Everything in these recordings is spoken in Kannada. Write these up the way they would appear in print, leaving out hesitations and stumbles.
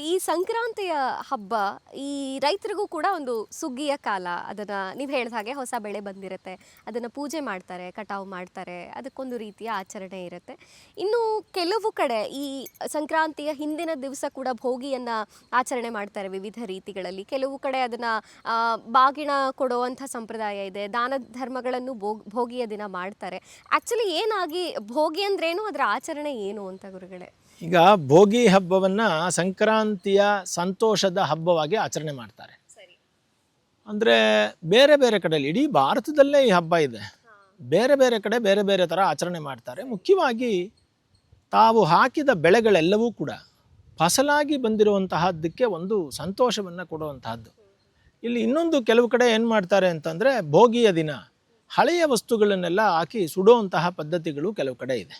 ಈ ಸಂಕ್ರಾಂತಿಯ ಹಬ್ಬ ಈ ರೈತರಿಗೂ ಕೂಡ ಒಂದು ಸುಗ್ಗಿಯ ಕಾಲ. ಅದನ್ನ ನೀವು ಹೇಳಿದ ಹಾಗೆ ಹೊಸ ಬೆಳೆ ಬಂದಿರುತ್ತೆ, ಅದನ್ನ ಪೂಜೆ ಮಾಡ್ತಾರೆ, ಕಟಾವು ಮಾಡ್ತಾರೆ, ಅದಕ್ಕೊಂದು ರೀತಿಯ ಆಚರಣೆ ಇರುತ್ತೆ. ಇನ್ನು ಕೆಲವು ಕಡೆ ಈ ಸಂಕ್ರಾಂತಿಯ ಹಿಂದಿನ ದಿವಸ ಕೂಡ ಭೋಗಿಯನ್ನ ಆಚರಣೆ ಮಾಡ್ತಾರೆ ವಿವಿಧ ರೀತಿಗಳಲ್ಲಿ. ಕೆಲವು ಕಡೆ ಅದನ್ನ ಬಾಗಿಣ ಕೊಡುವಂಥ ಸಂಪ್ರದಾಯ ಇದೆ, ದಾನ ಧರ್ಮಗಳನ್ನು ಭೋಗಿಯ ದಿನ ಮಾಡ್ತಾರೆ. ಆಕ್ಚುಲಿ ಏನಾಗಿ ಭೋಗಿ ಅಂದ್ರೇನು, ಅದರ ಆಚರಣೆ ಏನು ಅಂತ ಗುರುಗಳೇ? ಈಗ ಭೋಗಿ ಹಬ್ಬವನ್ನು ಸಂಕ್ರಾಂತಿಯ ಸಂತೋಷದ ಹಬ್ಬವಾಗಿ ಆಚರಣೆ ಮಾಡ್ತಾರೆ. ಅಂದರೆ ಬೇರೆ ಬೇರೆ ಕಡೆಯಲ್ಲಿ, ಇಡೀ ಭಾರತದಲ್ಲೇ ಈ ಹಬ್ಬ ಇದೆ, ಬೇರೆ ಬೇರೆ ಕಡೆ ಬೇರೆ ಬೇರೆ ಥರ ಆಚರಣೆ ಮಾಡ್ತಾರೆ. ಮುಖ್ಯವಾಗಿ ತಾವು ಹಾಕಿದ ಬೆಳೆಗಳೆಲ್ಲವೂ ಕೂಡ ಫಸಲಾಗಿ ಬಂದಿರುವಂತಹದ್ದಕ್ಕೆ ಒಂದು ಸಂತೋಷವನ್ನು ಕೊಡುವಂತಹದ್ದು. ಇಲ್ಲಿ ಇನ್ನೊಂದು ಕೆಲವು ಕಡೆ ಏನು ಮಾಡ್ತಾರೆ ಅಂತಂದರೆ, ಭೋಗಿಯ ದಿನ ಹಳೆಯ ವಸ್ತುಗಳನ್ನೆಲ್ಲ ಹಾಕಿ ಸುಡುವಂತಹ ಪದ್ಧತಿಗಳು ಕೆಲವು ಕಡೆ ಇದೆ.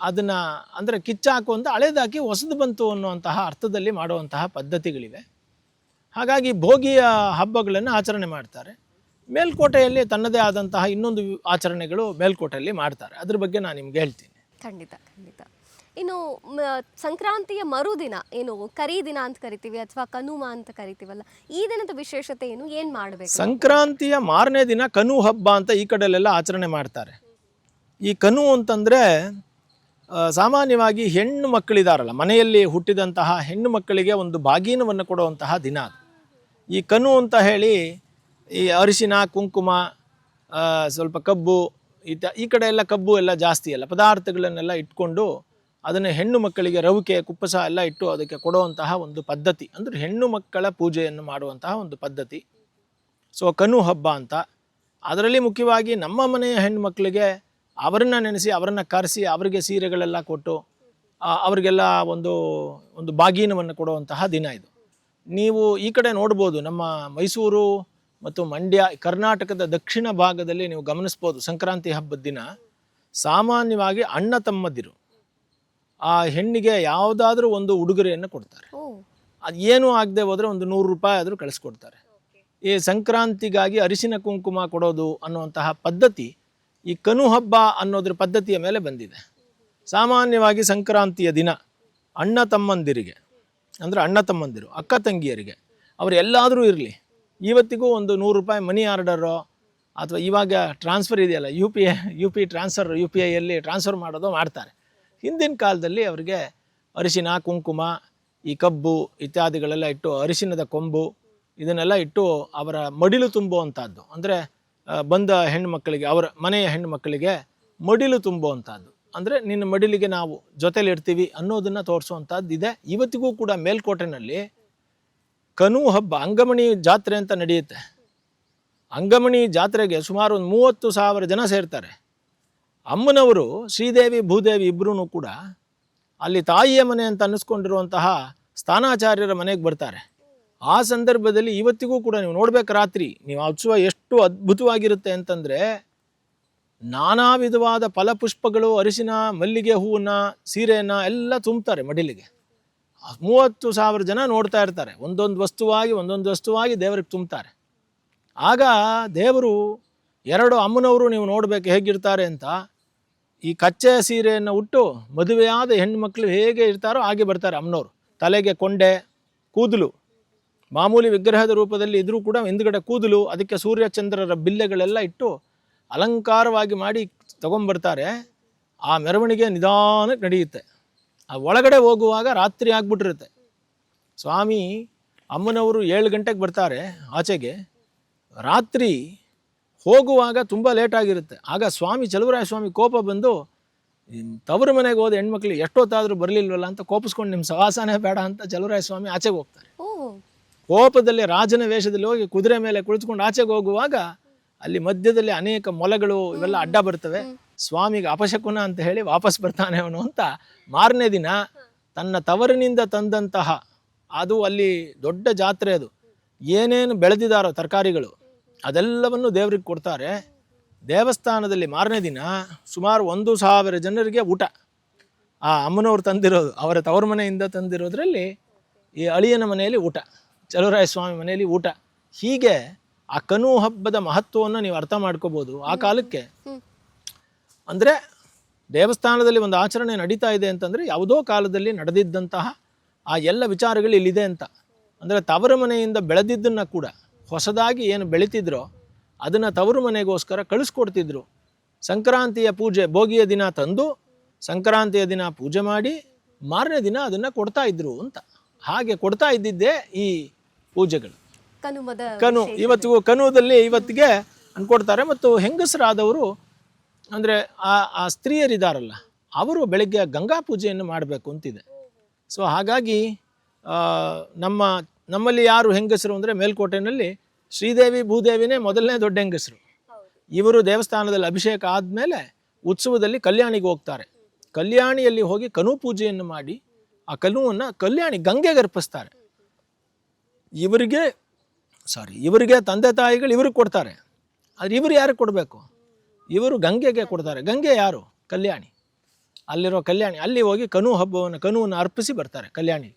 ಅದನ್ನು ಅಂದರೆ ಕಿಚ್ಚಾಕು ಅಂತ ಹಳೇದಾಕಿ ಹೊಸದು ಬಂತು ಅನ್ನುವಂತಹ ಅರ್ಥದಲ್ಲಿ ಮಾಡುವಂತಹ ಪದ್ಧತಿಗಳಿವೆ. ಹಾಗಾಗಿ ಭೋಗಿಯ ಹಬ್ಬಗಳನ್ನು ಆಚರಣೆ ಮಾಡ್ತಾರೆ. ಮೇಲ್ಕೋಟೆಯಲ್ಲಿ ತನ್ನದೇ ಆದಂತಹ ಇನ್ನೊಂದು ಆಚರಣೆಗಳು ಮೇಲ್ಕೋಟೆಯಲ್ಲಿ ಮಾಡ್ತಾರೆ. ಅದ್ರ ಬಗ್ಗೆ ನಾನು ನಿಮ್ಗೆ ಹೇಳ್ತೀನಿ. ಖಂಡಿತ ಖಂಡಿತ. ಇನ್ನು ಸಂಕ್ರಾಂತಿಯ ಮರುದಿನ ಏನು ಕರಿ ದಿನ ಅಂತ ಕರಿತೀವಿ ಅಥವಾ ಕನುಮ ಅಂತ ಕರಿತೀವಲ್ಲ, ಈ ದಿನದ ವಿಶೇಷತೆ ಏನು, ಏನು ಮಾಡಬೇಕು? ಸಂಕ್ರಾಂತಿಯ ಮಾರನೇ ದಿನ ಕನು ಹಬ್ಬ ಅಂತ ಈ ಕಡೆಯಲ್ಲೆಲ್ಲ ಆಚರಣೆ ಮಾಡ್ತಾರೆ. ಈ ಕನು ಅಂತಂದರೆ ಸಾಮಾನ್ಯವಾಗಿ ಹೆಣ್ಣು ಮಕ್ಕಳಿದಾರಲ್ಲ, ಮನೆಯಲ್ಲಿ ಹುಟ್ಟಿದಂತಹ ಹೆಣ್ಣು ಮಕ್ಕಳಿಗೆ ಒಂದು ಬಾಗೀನವನ್ನು ಕೊಡುವಂತಹ ದಿನ ಅದು. ಈ ಕನು ಅಂತ ಹೇಳಿ ಈ ಅರಿಶಿನ, ಕುಂಕುಮ, ಸ್ವಲ್ಪ ಕಬ್ಬು, ಈ ಕಡೆ ಎಲ್ಲ ಕಬ್ಬು ಎಲ್ಲ ಜಾಸ್ತಿ ಅಲ್ಲ, ಪದಾರ್ಥಗಳನ್ನೆಲ್ಲ ಇಟ್ಕೊಂಡು ಅದನ್ನು ಹೆಣ್ಣು ಮಕ್ಕಳಿಗೆ ರವಿಕೆ, ಕುಪ್ಪಸ ಎಲ್ಲ ಇಟ್ಟು ಅದಕ್ಕೆ ಕೊಡುವಂತಹ ಒಂದು ಪದ್ಧತಿ, ಅಂದರೆ ಹೆಣ್ಣು ಮಕ್ಕಳ ಪೂಜೆಯನ್ನು ಮಾಡುವಂತಹ ಒಂದು ಪದ್ಧತಿ. ಸೊ ಕನು ಹಬ್ಬ ಅಂತ. ಅದರಲ್ಲಿ ಮುಖ್ಯವಾಗಿ ನಮ್ಮ ಮನೆಯ ಹೆಣ್ಣು ಮಕ್ಕಳಿಗೆ ಅವರನ್ನು ನೆನೆಸಿ, ಅವರನ್ನು ಕರೆಸಿ, ಅವರಿಗೆ ಸೀರೆಗಳೆಲ್ಲ ಕೊಟ್ಟು ಅವರಿಗೆಲ್ಲ ಒಂದು ಒಂದು ಬಾಗೀನವನ್ನು ಕೊಡುವಂತಹ ದಿನ ಇದು. ನೀವು ಈ ಕಡೆ ನೋಡ್ಬೋದು, ನಮ್ಮ ಮೈಸೂರು ಮತ್ತು ಮಂಡ್ಯ, ಕರ್ನಾಟಕದ ದಕ್ಷಿಣ ಭಾಗದಲ್ಲಿ ನೀವು ಗಮನಿಸ್ಬೋದು, ಸಂಕ್ರಾಂತಿ ಹಬ್ಬದ ದಿನ ಸಾಮಾನ್ಯವಾಗಿ ಅಣ್ಣ ತಮ್ಮದಿರು ಆ ಹೆಣ್ಣಿಗೆ ಯಾವುದಾದ್ರೂ ಒಂದು ಉಡುಗೊರೆಯನ್ನು ಕೊಡ್ತಾರೆ. ಅದು ಏನೂ ಆಗದೆ ಹೋದರೆ ಒಂದು 100 ರೂಪಾಯಿ ಆದರೂ ಕಳಿಸ್ಕೊಡ್ತಾರೆ. ಈ ಸಂಕ್ರಾಂತಿಗಾಗಿ ಅರಿಶಿನ ಕುಂಕುಮ ಕೊಡೋದು ಅನ್ನುವಂತಹ ಪದ್ಧತಿ ಈ ಕನು ಹಬ್ಬ ಅನ್ನೋದ್ರ ಪದ್ಧತಿಯ ಮೇಲೆ ಬಂದಿದೆ. ಸಾಮಾನ್ಯವಾಗಿ ಸಂಕ್ರಾಂತಿಯ ದಿನ ಅಣ್ಣ ತಮ್ಮಂದಿರಿಗೆ, ಅಂದರೆ ಅಣ್ಣ ತಮ್ಮಂದಿರು, ಅಕ್ಕ ತಂಗಿಯರಿಗೆ, ಅವರು ಎಲ್ಲಾದರೂ ಇರಲಿ, ಇವತ್ತಿಗೂ ಒಂದು 100 ರೂಪಾಯಿ ಮನಿ ಆರ್ಡರೋ ಅಥವಾ ಇವಾಗ ಟ್ರಾನ್ಸ್ಫರ್ ಇದೆಯಲ್ಲ, U P transfer, UPI transfer ಮಾಡೋದು ಮಾಡ್ತಾರೆ. ಹಿಂದಿನ ಕಾಲದಲ್ಲಿ ಅವರಿಗೆ ಅರಿಶಿನ, ಕುಂಕುಮ, ಈ ಕಬ್ಬು ಇತ್ಯಾದಿಗಳೆಲ್ಲ ಇಟ್ಟು, ಅರಿಶಿನದ ಕೊಂಬು ಇದನ್ನೆಲ್ಲ ಇಟ್ಟು ಅವರ ಮಡಿಲು ತುಂಬುವಂಥದ್ದು, ಅಂದರೆ ಬಂದ ಹೆಣ್ಣು ಮಕ್ಕಳಿಗೆ, ಅವರ ಮನೆಯ ಹೆಣ್ಣು ಮಕ್ಕಳಿಗೆ ಮಡಿಲು ತುಂಬುವಂಥದ್ದು, ಅಂದರೆ ನಿನ್ನ ಮಡಿಲಿಗೆ ನಾವು ಜೊತೆಲಿ ಇರ್ತೀವಿ ಅನ್ನೋದನ್ನು ತೋರಿಸುವಂಥದ್ದು ಇದೆ. ಇವತ್ತಿಗೂ ಕೂಡ ಮೇಲ್ಕೋಟೆನಲ್ಲಿ ಕನು ಹಬ್ಬ, ಅಂಗಮಣಿ ಜಾತ್ರೆ ಅಂತ ನಡೆಯುತ್ತೆ. ಅಂಗಮಣಿ ಜಾತ್ರೆಗೆ ಸುಮಾರು 30,000 ಜನ ಸೇರ್ತಾರೆ. ಅಮ್ಮನವರು ಶ್ರೀದೇವಿ ಭೂದೇವಿ ಇಬ್ಬರೂ ಕೂಡ ಅಲ್ಲಿ ತಾಯಿಯ ಮನೆ ಅಂತ ಅನ್ನಿಸ್ಕೊಂಡಿರುವಂತಹ ಸ್ಥಾನಾಚಾರ್ಯರ ಮನೆಗೆ ಬರ್ತಾರೆ. ಆ ಸಂದರ್ಭದಲ್ಲಿ ಇವತ್ತಿಗೂ ಕೂಡ ನೀವು ನೋಡ್ಬೇಕು, ರಾತ್ರಿ ನೀವು ಉತ್ಸವ ಎಷ್ಟು ಅದ್ಭುತವಾಗಿರುತ್ತೆ ಅಂತಂದರೆ, ನಾನಾ ವಿಧವಾದ ಫಲಪುಷ್ಪಗಳು, ಅರಿಶಿನ, ಮಲ್ಲಿಗೆ ಹೂವನ್ನ, ಸೀರೆಯನ್ನು ಎಲ್ಲ ತುಂಬ್ತಾರೆ ಮಡಿಲಿಗೆ. 30,000 ಜನ ನೋಡ್ತಾ ಇರ್ತಾರೆ. ಒಂದೊಂದು ವಸ್ತುವಾಗಿ ದೇವರಿಗೆ ತುಂಬ್ತಾರೆ. ಆಗ ದೇವರು ಎರಡು ಅಮ್ಮನವರು ನೀವು ನೋಡಬೇಕು ಹೇಗಿರ್ತಾರೆ ಅಂತ, ಈ ಕಚ್ಚೆ ಸೀರೆಯನ್ನು ಉಟ್ಟು ಮದುವೆಯಾದ ಹೆಣ್ಣುಮಕ್ಕಳು ಹೇಗೆ ಇರ್ತಾರೋ ಹಾಗೆ ಬರ್ತಾರೆ ಅಮ್ಮನವರು. ತಲೆಗೆ ಕೊಂಡೆ, ಕೂದಲು ಮಾಮೂಲಿ ವಿಗ್ರಹದ ರೂಪದಲ್ಲಿ ಇದ್ರೂ ಕೂಡ ಹಿಂದುಗಡೆ ಕೂದಲು, ಅದಕ್ಕೆ ಸೂರ್ಯಚಂದ್ರರ ಬಿಲ್ಲೆಗಳೆಲ್ಲ ಇಟ್ಟು ಅಲಂಕಾರವಾಗಿ ಮಾಡಿ ತಗೊಂಬರ್ತಾರೆ. ಆ ಮೆರವಣಿಗೆ ನಿಧಾನಕ್ಕೆ ನಡೆಯುತ್ತೆ. ಆ ಒಳಗಡೆ ಹೋಗುವಾಗ ರಾತ್ರಿ ಆಗ್ಬಿಟ್ಟಿರುತ್ತೆ. ಸ್ವಾಮಿ ಅಮ್ಮನವರು 7 ಗಂಟೆಗೆ ಬರ್ತಾರೆ ಆಚೆಗೆ, ರಾತ್ರಿ ಹೋಗುವಾಗ ತುಂಬ ಲೇಟಾಗಿರುತ್ತೆ. ಆಗ ಸ್ವಾಮಿ ಚಲುವರಾಯ ಸ್ವಾಮಿ ಕೋಪ ಬಂದು, ತವರು ಮನೆಗೆ ಹೋದ ಹೆಣ್ಮಕ್ಳು ಎಷ್ಟೊತ್ತಾದರೂ ಬರಲಿಲ್ವಲ್ಲ ಅಂತ ಕೋಪಿಸ್ಕೊಂಡು, ನಿಮ್ಮ ಸವಾಸನೇ ಬೇಡ ಅಂತ ಚಲುವರಾಯ ಸ್ವಾಮಿ ಆಚೆಗೆ ಹೋಗ್ತಾರೆ. ಕೋಪದಲ್ಲಿ ರಾಜನ ವೇಷದಲ್ಲಿ ಹೋಗಿ ಕುದುರೆ ಮೇಲೆ ಕುಳಿತುಕೊಂಡು ಆಚೆಗೆ ಹೋಗುವಾಗ ಅಲ್ಲಿ ಮಧ್ಯದಲ್ಲಿ ಅನೇಕ ಮೊಲಗಳು ಇವೆಲ್ಲ ಅಡ್ಡ ಬರ್ತವೆ. ಸ್ವಾಮಿಗೆ ಅಪಶಕುನ ಅಂತ ಹೇಳಿ ವಾಪಸ್ ಬರ್ತಾನೆ ಅವನು ಅಂತ ಮಾರನೇ ದಿನ ತನ್ನ ತವರಿನಿಂದ ತಂದಂತಹ, ಅದು ಅಲ್ಲಿ ದೊಡ್ಡ ಜಾತ್ರೆ, ಅದು ಏನೇನು ಬೆಳೆದಿದ್ದಾರೋ ತರಕಾರಿಗಳು ಅದೆಲ್ಲವನ್ನು ದೇವ್ರಿಗೆ ಕೊಡ್ತಾರೆ. ದೇವಸ್ಥಾನದಲ್ಲಿ ಮಾರನೇ ದಿನ ಸುಮಾರು 1,000 ಜನರಿಗೆ ಊಟ. ಆ ಅಮ್ಮನವ್ರು ತಂದಿರೋದು, ಅವರ ತವರ ಮನೆಯಿಂದ ತಂದಿರೋದ್ರಲ್ಲಿ ಈ ಅಳಿಯನ ಮನೆಯಲ್ಲಿ ಊಟ, ಚಲುವರಾಯ ಸ್ವಾಮಿ ಮನೆಯಲ್ಲಿ ಊಟ. ಹೀಗೆ ಆ ಕನು ಹಬ್ಬದ ಮಹತ್ವವನ್ನು ನೀವು ಅರ್ಥ ಮಾಡ್ಕೋಬೋದು. ಆ ಕಾಲಕ್ಕೆ ಅಂದರೆ ದೇವಸ್ಥಾನದಲ್ಲಿ ಒಂದು ಆಚರಣೆ ನಡೀತಾ ಇದೆ ಅಂತಂದರೆ ಯಾವುದೋ ಕಾಲದಲ್ಲಿ ನಡೆದಿದ್ದಂತಹ ಆ ಎಲ್ಲ ವಿಚಾರಗಳು ಇಲ್ಲಿದೆ ಅಂತ. ಅಂದರೆ ತವರು ಮನೆಯಿಂದ ಬೆಳೆದಿದ್ದನ್ನು ಕೂಡ ಹೊಸದಾಗಿ ಏನು ಬೆಳೀತಿದ್ರೋ ಅದನ್ನು ತವರು ಮನೆಗೋಸ್ಕರ ಕಳಿಸ್ಕೊಡ್ತಿದ್ರು. ಸಂಕ್ರಾಂತಿಯ ಪೂಜೆ ಭೋಗಿಯ ದಿನ ತಂದು ಸಂಕ್ರಾಂತಿಯ ದಿನ ಪೂಜೆ ಮಾಡಿ ಮಾರನೇ ದಿನ ಅದನ್ನು ಕೊಡ್ತಾ ಇದ್ರು ಅಂತ. ಹಾಗೆ ಕೊಡ್ತಾ ಇದ್ದಿದ್ದೇ ಈ ಪೂಜೆಗಳು. ಕನು ಇವತ್ತಿಗೂ ಕನುದಲ್ಲಿ ಇವತ್ತಿಗೆ ಅನ್ಕೊಡ್ತಾರೆ. ಮತ್ತು ಹೆಂಗಸರಾದವರು ಅಂದರೆ ಆ ಸ್ತ್ರೀಯರಿದ್ದಾರಲ್ಲ ಅವರು ಬೆಳಗ್ಗೆ ಗಂಗಾ ಪೂಜೆಯನ್ನು ಮಾಡಬೇಕು ಅಂತಿದೆ. ಸೊ ಹಾಗಾಗಿ ನಮ್ಮಲ್ಲಿ ಯಾರು ಹೆಂಗಸರು ಅಂದರೆ ಮೇಲ್ಕೋಟೆಯಲ್ಲಿ ಶ್ರೀದೇವಿ ಭೂದೇವಿನೇ ಮೊದಲನೇ ದೊಡ್ಡ ಹೆಂಗಸರು. ಇವರು ದೇವಸ್ಥಾನದಲ್ಲಿ ಅಭಿಷೇಕ ಆದಮೇಲೆ ಉತ್ಸವದಲ್ಲಿ ಕಲ್ಯಾಣಿಗೆ ಹೋಗ್ತಾರೆ. ಕಲ್ಯಾಣಿಯಲ್ಲಿ ಹೋಗಿ ಕನು ಪೂಜೆಯನ್ನು ಮಾಡಿ ಆ ಕನುವನ್ನು ಕಲ್ಯಾಣಿ ಗಂಗೆಗೆ ಅರ್ಪಿಸ್ತಾರೆ. ಇವರಿಗೆ ತಂದೆ ತಾಯಿಗಳು ಇವ್ರಿಗೆ ಕೊಡ್ತಾರೆ. ಆದರೆ ಇವರು ಯಾರಿಗೆ ಕೊಡಬೇಕು? ಇವರು ಗಂಗೆಗೆ ಕೊಡ್ತಾರೆ. ಗಂಗೆ ಯಾರು? ಕಲ್ಯಾಣಿ. ಅಲ್ಲಿರೋ ಕಲ್ಯಾಣಿ ಅಲ್ಲಿ ಹೋಗಿ ಕನುವನ್ನು ಅರ್ಪಿಸಿ ಬರ್ತಾರೆ ಕಲ್ಯಾಣಿ.